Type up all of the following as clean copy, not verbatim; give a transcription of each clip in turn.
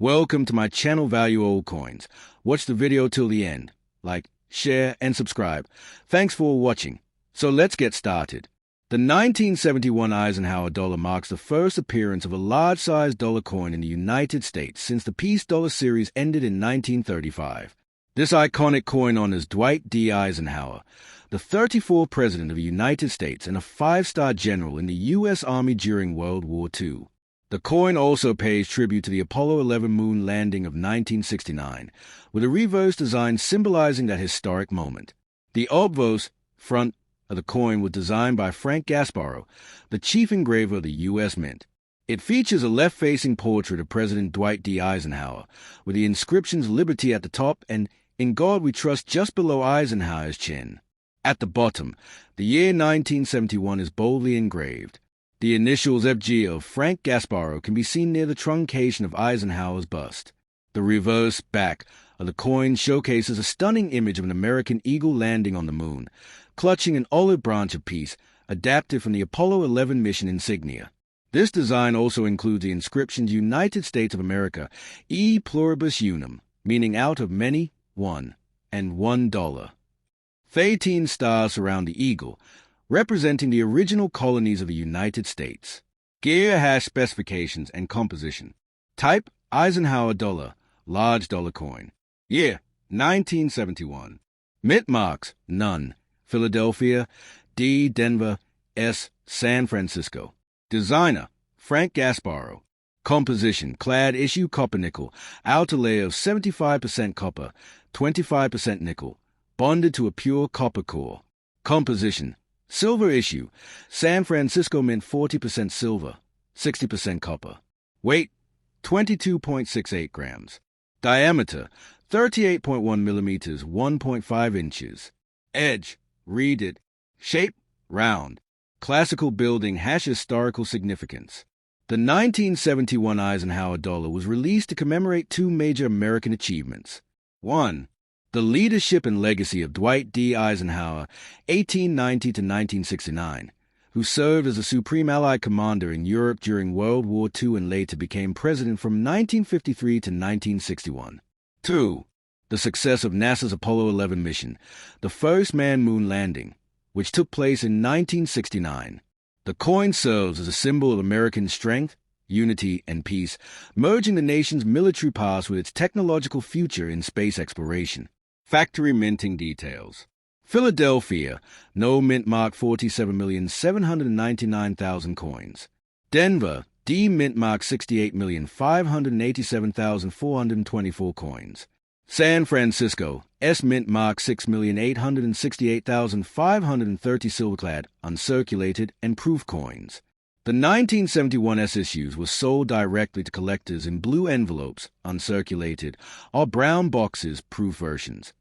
Welcome to my channel Value Old Coins. Watch the video till the end. Like, share, and subscribe. Thanks for watching. So let's get started. The 1971 Eisenhower dollar marks the first appearance of a large-sized dollar coin in the United States since the Peace Dollar series ended in 1935. This iconic coin honors Dwight D. Eisenhower, the 34th President of the United States and a five-star general in the U.S. Army during World War II. The coin also pays tribute to the Apollo 11 moon landing of 1969, with a reverse design symbolizing that historic moment. The obverse front of the coin was designed by Frank Gasparro, the chief engraver of the U.S. Mint. It features a left-facing portrait of President Dwight D. Eisenhower, with the inscriptions Liberty at the top and In God We Trust just below Eisenhower's chin. At the bottom, the year 1971 is boldly engraved. The initials FG of Frank Gasparro can be seen near the truncation of Eisenhower's bust. The reverse back of the coin showcases a stunning image of an American eagle landing on the moon, clutching an olive branch of peace, adapted from the Apollo 11 mission insignia. This design also includes the inscriptions United States of America, E pluribus unum, meaning out of many, one, and $1. 13 stars surround the eagle, representing the original colonies of the United States. Gear hash specifications and composition. Type Eisenhower dollar, large dollar coin. Year 1971. Mint marks none. Philadelphia, D. Denver, S. San Francisco. Designer Frank Gasparro. Composition clad issue copper nickel, outer layer of 75% copper, 25% nickel, bonded to a pure copper core. Composition silver issue, San Francisco Mint 40% silver, 60% copper. Weight 22.68 grams. Diameter 38.1 millimeters, 1.5 inches. Edge reeded. Shape round. Classical building hash historical significance. The 1971 Eisenhower dollar was released to commemorate two major American achievements. 1. The leadership and legacy of Dwight D. Eisenhower, 1890 to 1969, who served as a Supreme Allied Commander in Europe during World War II and later became president from 1953 to 1961. 2. The success of NASA's Apollo 11 mission, the first manned moon landing, which took place in 1969. The coin serves as a symbol of American strength, unity, and peace, merging the nation's military past with its technological future in space exploration. Factory minting details. Philadelphia, no mint mark 47,799,000 coins. Denver, D mint mark 68,587,424 coins. San Francisco, S mint mark 6,868,530 silverclad, uncirculated, and proof coins. The 1971 S issues were sold directly to collectors in blue envelopes, uncirculated, or brown boxes, proof versions.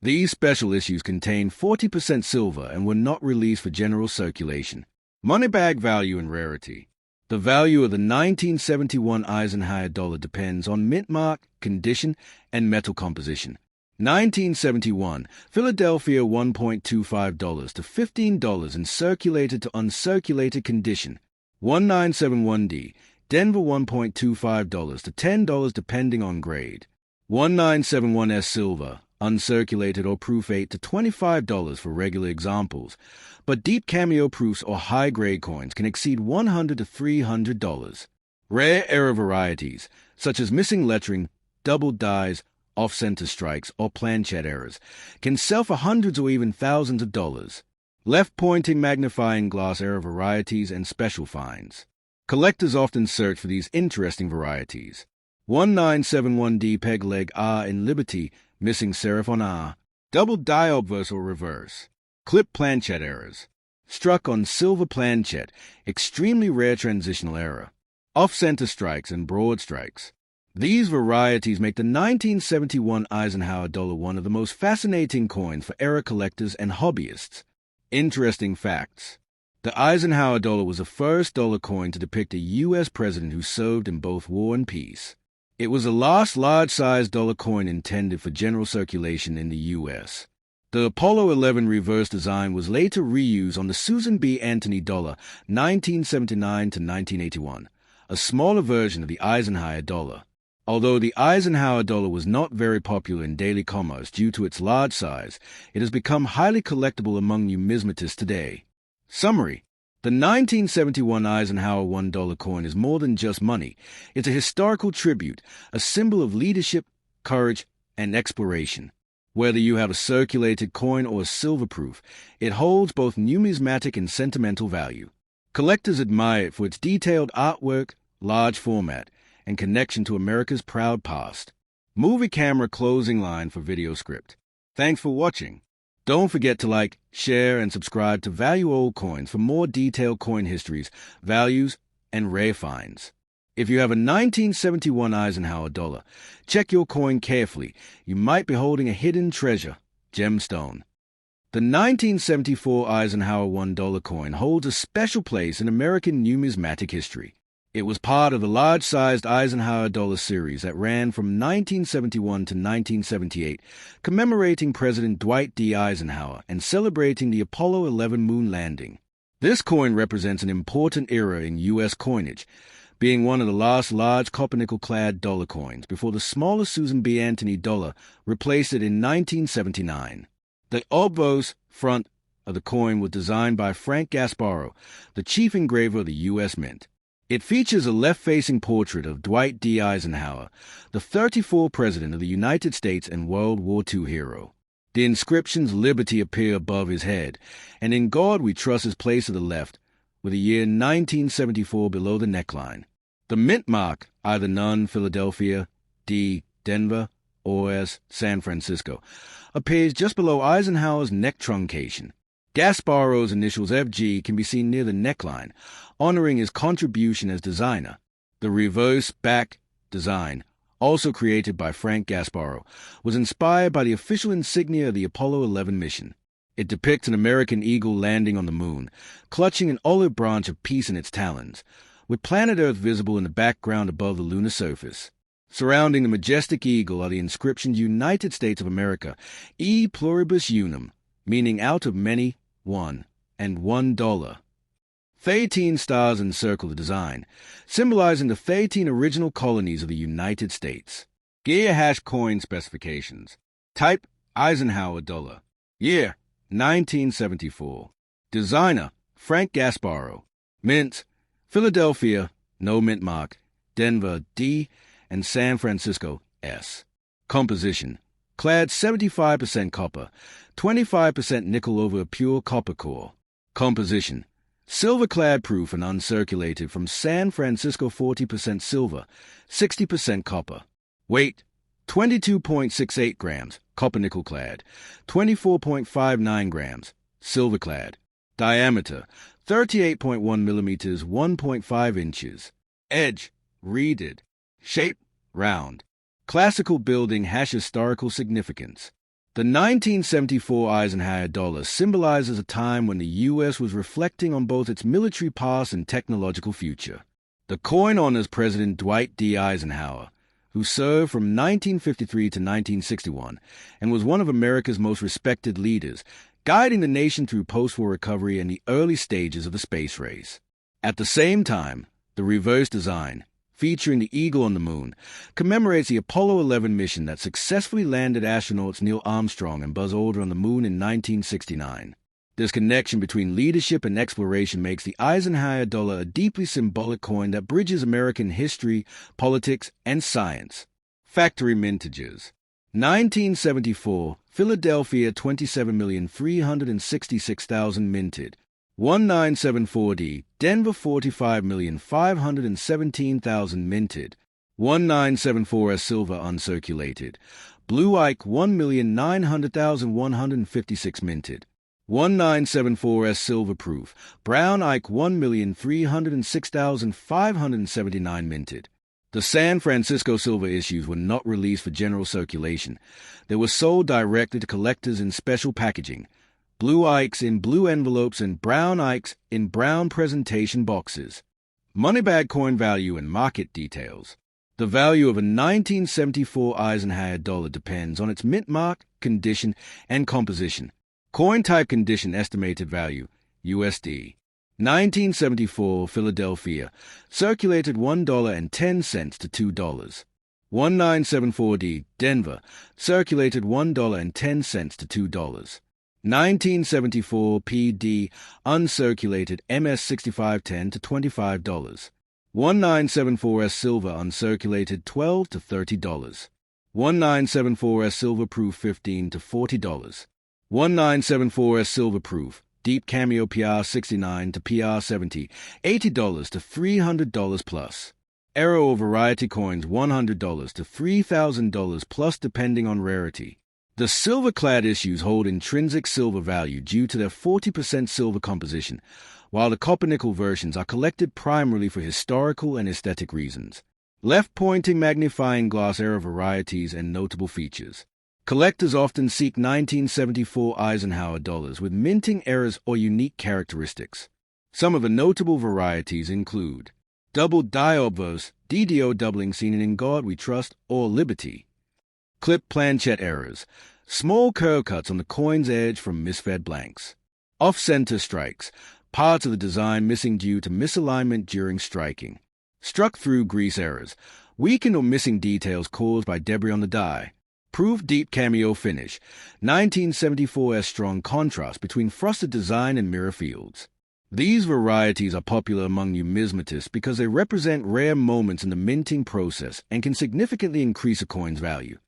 These special issues contained 40% silver and were not released for general circulation. Money bag value and rarity. The value of the 1971 Eisenhower dollar depends on mint mark, condition, and metal composition. 1971, Philadelphia $1.25 to $15 in circulated to uncirculated condition. 1971D, Denver $1.25 to $10 depending on grade. 1971S silver, uncirculated or proof 8 to $25 for regular examples, but deep cameo proofs or high-grade coins can exceed $100 to $300. Rare error varieties, such as missing lettering, double dies, off-center strikes, or planchette errors, can sell for hundreds or even thousands of dollars. Left-pointing magnifying glass error varieties and special finds. Collectors often search for these interesting varieties. 1971D peg leg R in Liberty, missing serif on R. Double die obverse or reverse. Clip planchette errors. Struck on silver planchette, extremely rare transitional error. Off-center strikes and broad strikes. These varieties make the 1971 Eisenhower dollar one of the most fascinating coins for error collectors and hobbyists. Interesting facts. The Eisenhower dollar was the first dollar coin to depict a U.S. president who served in both war and peace. It was the last large-sized dollar coin intended for general circulation in the U.S. The Apollo 11 reverse design was later reused on the Susan B. Anthony dollar 1979 to 1981, a smaller version of the Eisenhower dollar. Although the Eisenhower dollar was not very popular in daily commerce due to its large size, it has become highly collectible among numismatists today. Summary: the 1971 Eisenhower $1 coin is more than just money. It's a historical tribute, a symbol of leadership, courage, and exploration. Whether you have a circulated coin or a silver proof, it holds both numismatic and sentimental value. Collectors admire it for its detailed artwork, large format, and connection to America's proud past. Movie camera closing line for video script. Thanks for watching. Don't forget to like, share, and subscribe to Value Old Coins for more detailed coin histories, values, and rare finds. If you have a 1971 Eisenhower dollar, check your coin carefully. You might be holding a hidden treasure, gemstone. The 1974 Eisenhower $1 coin holds a special place in American numismatic history. It was part of the large-sized Eisenhower dollar series that ran from 1971 to 1978, commemorating President Dwight D. Eisenhower and celebrating the Apollo 11 moon landing. This coin represents an important era in U.S. coinage, being one of the last large copper-nickel-clad dollar coins before the smaller Susan B. Anthony dollar replaced it in 1979. The obverse front of the coin was designed by Frank Gasparro, the chief engraver of the U.S. Mint. It features a left-facing portrait of Dwight D. Eisenhower, the 34th President of the United States and World War II hero. The inscriptions "Liberty" appear above his head, and "In God We Trust" is placed to the left, with the year 1974 below the neckline. The mint mark, either none, Philadelphia, D, Denver, or S, San Francisco, appears just below Eisenhower's neck truncation. Gasparro's initials FG can be seen near the neckline, honoring his contribution as designer. The reverse back design, also created by Frank Gasparro, was inspired by the official insignia of the Apollo 11 mission. It depicts an American eagle landing on the moon, clutching an olive branch of peace in its talons, with planet Earth visible in the background above the lunar surface. Surrounding the majestic eagle are the inscriptions "United States of America, e pluribus unum," meaning out of many, one, and $1. 13 stars encircle the design, symbolizing the 13 original colonies of the United States. Gear hash coin specifications. Type: Eisenhower dollar. Year: 1974. Designer: Frank Gasparro. Mint: Philadelphia, no mint mark, Denver, D, and San Francisco, S. Composition: clad 75% copper, 25% nickel over a pure copper core. Composition: silver-clad proof and uncirculated from San Francisco, 40% silver, 60% copper. Weight: 22.68 grams, copper-nickel clad, 24.59 grams, silver-clad. Diameter: 38.1 millimeters, 1.5 inches. Edge: reeded. Shape: round. Classical building hash historical significance. The 1974 Eisenhower dollar symbolizes a time when the U.S. was reflecting on both its military past and technological future. The coin honors President Dwight D. Eisenhower, who served from 1953 to 1961 and was one of America's most respected leaders, guiding the nation through post-war recovery and the early stages of the space race. At the same time, the reverse design, featuring the eagle on the moon, commemorates the Apollo 11 mission that successfully landed astronauts Neil Armstrong and Buzz Aldrin on the moon in 1969. This connection between leadership and exploration makes the Eisenhower dollar a deeply symbolic coin that bridges American history, politics, and science. Factory mintages. 1974, Philadelphia 27,366,000 minted. 1974D, Denver 45,517,000 minted. 1974S silver uncirculated. Blue Ike 1,900,156 minted. 1974S silver proof. Brown Ike 1,306,579 minted. The San Francisco silver issues were not released for general circulation. They were sold directly to collectors in special packaging. Blue Ikes in blue envelopes and brown Ikes in brown presentation boxes. Moneybag coin value and market details. The value of a 1974 Eisenhower dollar depends on its mint mark, condition, and composition. Coin type: condition, estimated value, USD. 1974 Philadelphia, circulated $1.10 to $2. 1974D, Denver, circulated $1.10 to $2. 1974 PD, uncirculated MS6510 to $25. 1974S silver uncirculated $12 to $30. 1974S silver proof $15 to $40. 1974S silver proof deep cameo PR69 to PR70, $80 to $300 plus. Arrow or variety coins $100 to $3,000 plus depending on rarity. The silver-clad issues hold intrinsic silver value due to their 40% silver composition, while the copper-nickel versions are collected primarily for historical and aesthetic reasons. Left-pointing magnifying glass era varieties and notable features. Collectors often seek 1974 Eisenhower dollars with minting errors or unique characteristics. Some of the notable varieties include double die obverse, DDO doubling seen in God We Trust or Liberty. Clip planchette errors, small curve cuts on the coin's edge from misfed blanks. Off-center strikes, parts of the design missing due to misalignment during striking. Struck-through grease errors, weakened or missing details caused by debris on the die. Proof deep cameo finish, 1974's strong contrast between frosted design and mirror fields. These varieties are popular among numismatists because they represent rare moments in the minting process and can significantly increase a coin's value.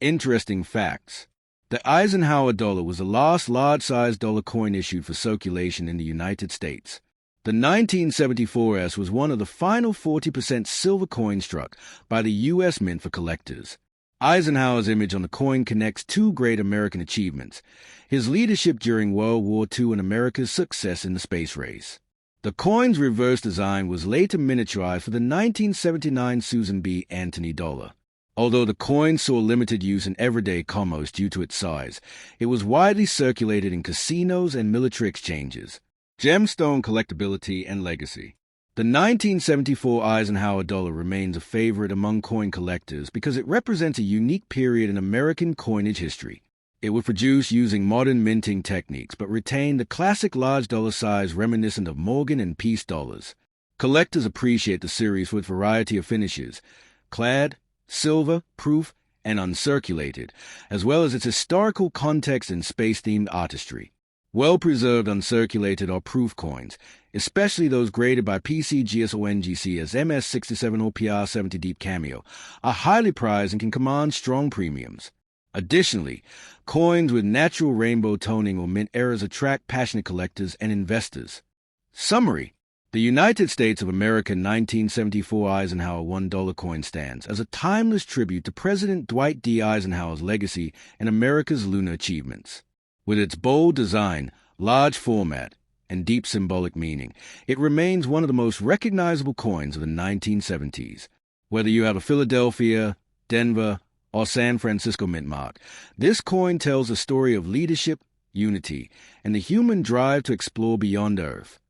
Interesting facts. The Eisenhower dollar was the last large-sized dollar coin issued for circulation in the United States. The 1974S was one of the final 40% silver coins struck by the U.S. Mint for collectors. Eisenhower's image on the coin connects two great American achievements: his leadership during World War II and America's success in the space race. The coin's reverse design was later miniaturized for the 1979 Susan B. Anthony dollar. Although the coin saw limited use in everyday commerce due to its size, it was widely circulated in casinos and military exchanges. Gemstone collectability and legacy. The 1974 Eisenhower dollar remains a favorite among coin collectors because it represents a unique period in American coinage history. It was produced using modern minting techniques but retained the classic large dollar size reminiscent of Morgan and Peace dollars. Collectors appreciate the series for its variety of finishes: clad, silver, proof, and uncirculated, as well as its historical context and space-themed artistry. Well-preserved uncirculated or proof coins, especially those graded by PCGS or NGC as MS67 or PR70 Deep Cameo, are highly prized and can command strong premiums. Additionally, coins with natural rainbow toning or mint errors attract passionate collectors and investors. Summary: the United States of America 1974 Eisenhower $1 coin stands as a timeless tribute to President Dwight D. Eisenhower's legacy and America's lunar achievements. With its bold design, large format, and deep symbolic meaning, it remains one of the most recognizable coins of the 1970s. Whether you have a Philadelphia, Denver, or San Francisco mint mark, this coin tells a story of leadership, unity, and the human drive to explore beyond Earth.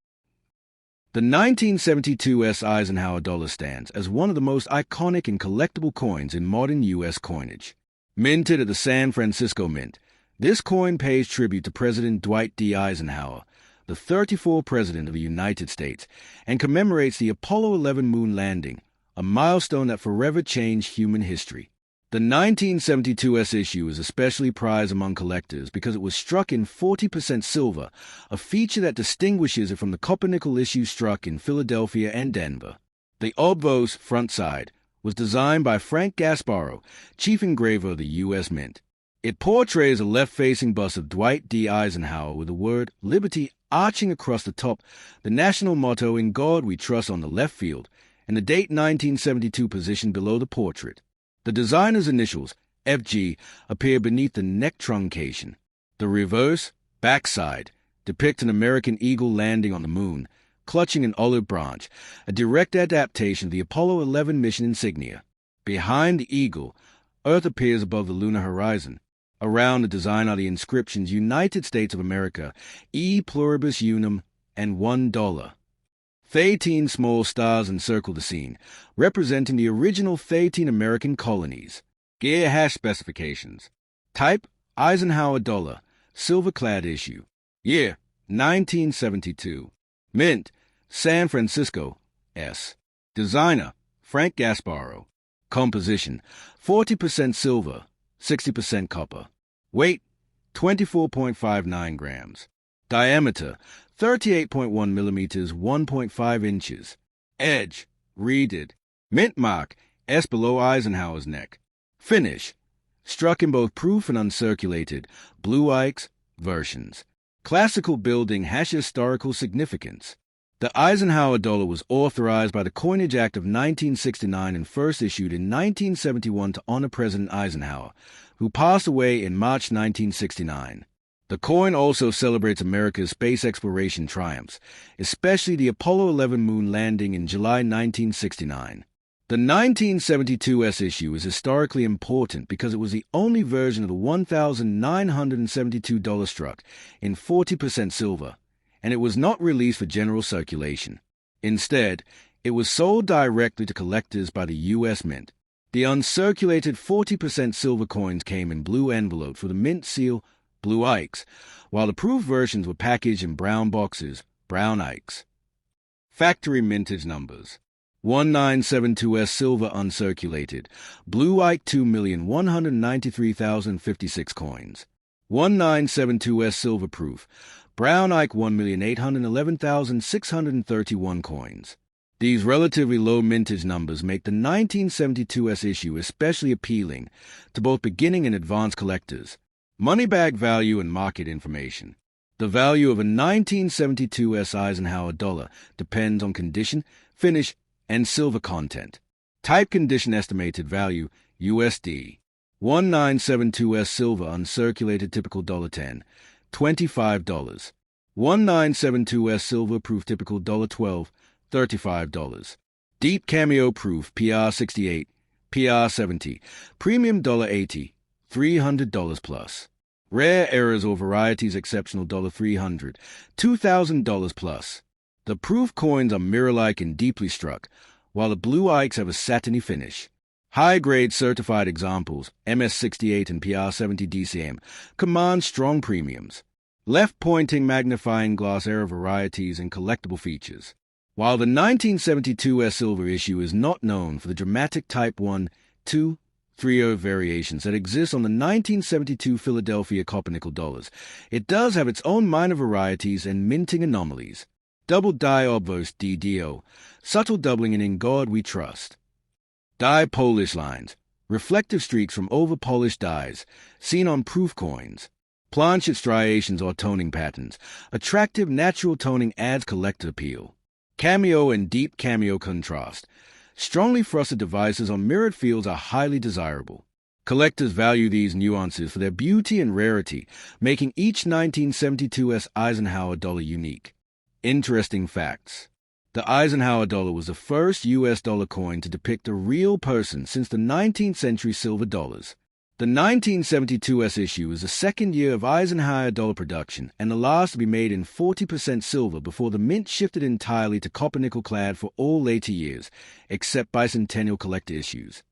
The 1972 Eisenhower dollar stands as one of the most iconic and collectible coins in modern U.S. coinage. Minted at the San Francisco Mint, this coin pays tribute to President Dwight D. Eisenhower, the 34th President of the United States, and commemorates the Apollo 11 moon landing, a milestone that forever changed human history. The 1972 issue is especially prized among collectors because it was struck in 40% silver, a feature that distinguishes it from the copper-nickel issue struck in Philadelphia and Denver. The obverse front side was designed by Frank Gasparro, chief engraver of the U.S. Mint. It portrays a left-facing bust of Dwight D. Eisenhower with the word Liberty arching across the top, the national motto In God We Trust on the left field, and the date 1972 positioned below the portrait. The designer's initials, FG, appear beneath the neck truncation. The reverse, backside, depict an American eagle landing on the moon, clutching an olive branch, a direct adaptation of the Apollo 11 mission insignia. Behind the eagle, Earth appears above the lunar horizon. Around the design are the inscriptions United States of America, E pluribus unum, and $1. 13 small stars encircle the scene, representing the original 13 American colonies. Gear hash specifications. Type, Eisenhower dollar, silver-clad issue. Year, 1972. Mint, San Francisco, S. Designer, Frank Gasparro. Composition: 40% silver, 60% copper. Weight: 24.59 grams. Diameter: 38.1 millimeters, 1.5 inches. Edge: reeded. Mint mark: S below Eisenhower's neck. Finish: struck in both proof and uncirculated, blue Ikes versions. Classical building has historical significance. The Eisenhower dollar was authorized by the Coinage Act of 1969 and first issued in 1971 to honor President Eisenhower, who passed away in March 1969. The coin also celebrates America's space exploration triumphs, especially the Apollo 11 moon landing in July 1969. The 1972 S issue is historically important because it was the only version of the $1,972 struck in 40% silver, and it was not released for general circulation. Instead, it was sold directly to collectors by the U.S. Mint. The uncirculated 40% silver coins came in blue envelopes with a mint seal, blue Ikes, while the proof versions were packaged in brown boxes, brown Ikes. Factory mintage numbers: 1972S silver uncirculated, blue Ike 2,193,056 coins. 1972S silver proof, brown Ike 1,811,631 coins. These relatively low mintage numbers make the 1972S issue especially appealing to both beginning and advanced collectors. Money bag value and market information. The value of a 1972S Eisenhower dollar depends on condition, finish, and silver content. Type condition estimated value, USD. 1972S silver uncirculated typical $10, $25. 1972S silver proof typical $12, $35. Deep cameo proof PR68, PR70, premium $80, $300 plus. Rare errors or varieties exceptional $300, $2,000 plus. The proof coins are mirror-like and deeply struck, while the blue Ikes have a satiny finish. High-grade certified examples, MS68 and PR70 DCM, command strong premiums. Left-pointing magnifying glass error varieties and collectible features. While the 1972S silver issue is not known for the dramatic Type 1, 2, 3 variations that exist on the 1972 Philadelphia copper-nickel dollars, it does have its own minor varieties and minting anomalies. Double die obverse DDO, subtle doubling and in God we trust. Die polish lines, reflective streaks from over-polished dies, seen on proof coins. Planchet striations or toning patterns. Attractive natural toning adds collector appeal. Cameo and deep cameo contrast. Strongly frosted devices on mirrored fields are highly desirable. Collectors value these nuances for their beauty and rarity, making each 1972S Eisenhower dollar unique. Interesting facts. The Eisenhower dollar was the first U.S. dollar coin to depict a real person since the 19th century silver dollars. The 1972S issue is the second year of Eisenhower dollar production and the last to be made in 40% silver before the mint shifted entirely to copper-nickel clad for all later years, except bicentennial collector issues.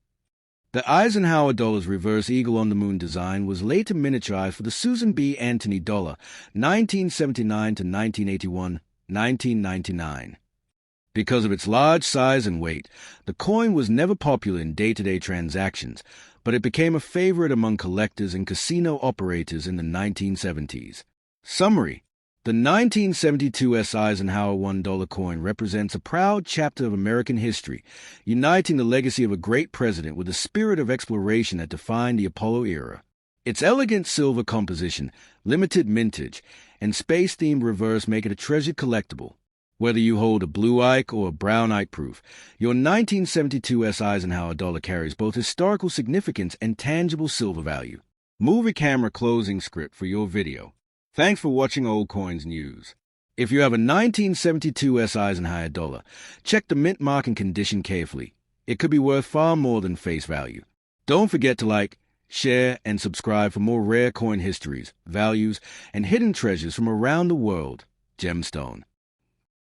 The Eisenhower dollar's reverse eagle-on-the-moon design was later miniaturized for the Susan B. Anthony dollar, 1979 to 1981, 1999. Because of its large size and weight, the coin was never popular in day-to-day transactions, but it became a favorite among collectors and casino operators in the 1970s. Summary: the 1972S Eisenhower One Dollar Coin represents a proud chapter of American history, uniting the legacy of a great president with the spirit of exploration that defined the Apollo era. Its elegant silver composition, limited mintage, and space-themed reverse make it a treasured collectible. Whether you hold a blue Ike or a brown Ike proof, your 1972S Eisenhower dollar carries both historical significance and tangible silver value. Movie camera closing script for your video. Thanks for watching Old Coins News. If you have a 1972S Eisenhower dollar, check the mint mark and condition carefully. It could be worth far more than face value. Don't forget to like, share, and subscribe for more rare coin histories, values, and hidden treasures from around the world. Gemstone.